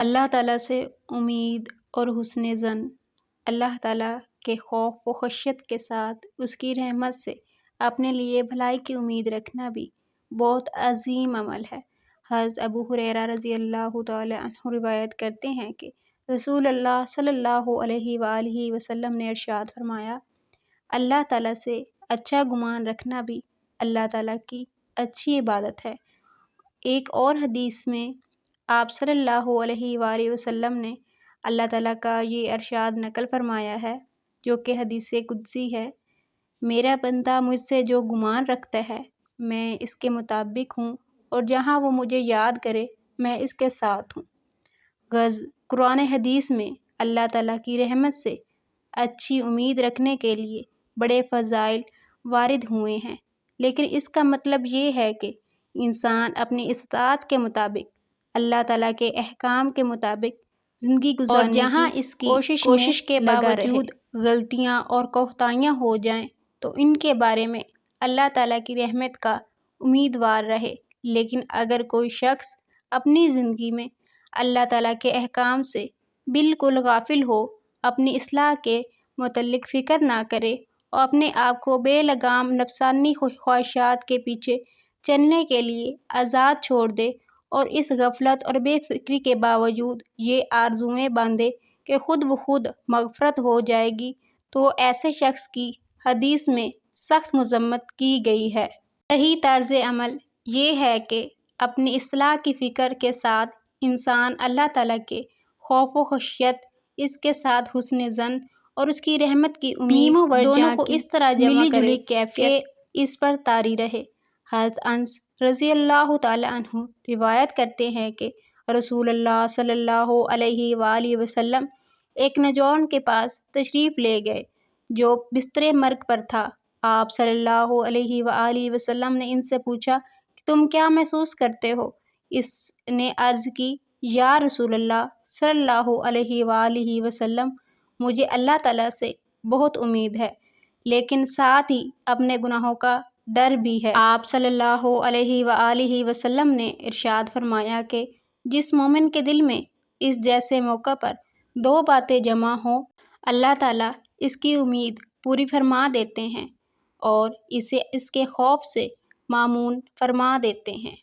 اللہ تعالیٰ سے امید اور حسن ظن۔ اللہ تعالیٰ کے خوف و خشیت کے ساتھ اس کی رحمت سے اپنے لیے بھلائی کی امید رکھنا بھی بہت عظیم عمل ہے۔ حضرت ابو ہریرہ رضی اللہ تعالیٰ عنہ روایت کرتے ہیں کہ رسول اللہ صلی اللہ علیہ وآلہ وسلم نے ارشاد فرمایا، اللہ تعالیٰ سے اچھا گمان رکھنا بھی اللہ تعالیٰ کی اچھی عبادت ہے۔ ایک اور حدیث میں آپ صلی اللہ علیہ وآلہ وسلم نے اللہ تعالیٰ کا یہ ارشاد نقل فرمایا ہے، جو کہ حدیث قدسی ہے، میرا بندہ مجھ سے جو گمان رکھتا ہے میں اس کے مطابق ہوں، اور جہاں وہ مجھے یاد کرے میں اس کے ساتھ ہوں۔ غرض قرآن حدیث میں اللہ تعالیٰ کی رحمت سے اچھی امید رکھنے کے لیے بڑے فضائل وارد ہوئے ہیں، لیکن اس کا مطلب یہ ہے کہ انسان اپنی استطاعت کے مطابق اللہ تعالیٰ کے احکام کے مطابق زندگی گزارنے اور جہاں اس کی کوشش کے باوجود غلطیاں اور کوتاہیاں ہو جائیں تو ان کے بارے میں اللہ تعالیٰ کی رحمت کا امیدوار رہے۔ لیکن اگر کوئی شخص اپنی زندگی میں اللہ تعالیٰ کے احکام سے بالکل غافل ہو، اپنی اصلاح کے متعلق فکر نہ کرے اور اپنے آپ کو بے لگام نفسانی خواہشات کے پیچھے چلنے کے لیے آزاد چھوڑ دے اور اس غفلت اور بے فکری کے باوجود یہ آرزوئیں باندھے کہ خود بخود مغفرت ہو جائے گی، تو ایسے شخص کی حدیث میں سخت مذمت کی گئی ہے۔ صحیح طرز عمل یہ ہے کہ اپنی اصلاح کی فکر کے ساتھ انسان اللہ تعالیٰ کے خوف و خشیت، اس کے ساتھ حسن ظن اور اس کی رحمت کی امید دونوں کو اس طرح جمع کرے کہ اس پر طاری رہے۔ حضرت انس رضی اللہ تعالیٰ عنہ روایت کرتے ہیں کہ رسول اللہ صلی اللہ علیہ وآلہ وسلم ایک نوجوان کے پاس تشریف لے گئے جو بستر مرگ پر تھا۔ آپ صلی اللہ علیہ وآلہ وسلم نے ان سے پوچھا کہ تم کیا محسوس کرتے ہو؟ اس نے عرض کی، یا رسول اللہ صلی اللہ علیہ وآلہ وسلم، مجھے اللہ تعالیٰ سے بہت امید ہے، لیکن ساتھ ہی اپنے گناہوں کا ڈر بھی ہے۔ آپ صلی اللہ علیہ وآلہ وسلم نے ارشاد فرمایا کہ جس مومن کے دل میں اس جیسے موقع پر دو باتیں جمع ہوں، اللہ تعالیٰ اس کی امید پوری فرما دیتے ہیں اور اسے اس کے خوف سے مامون فرما دیتے ہیں۔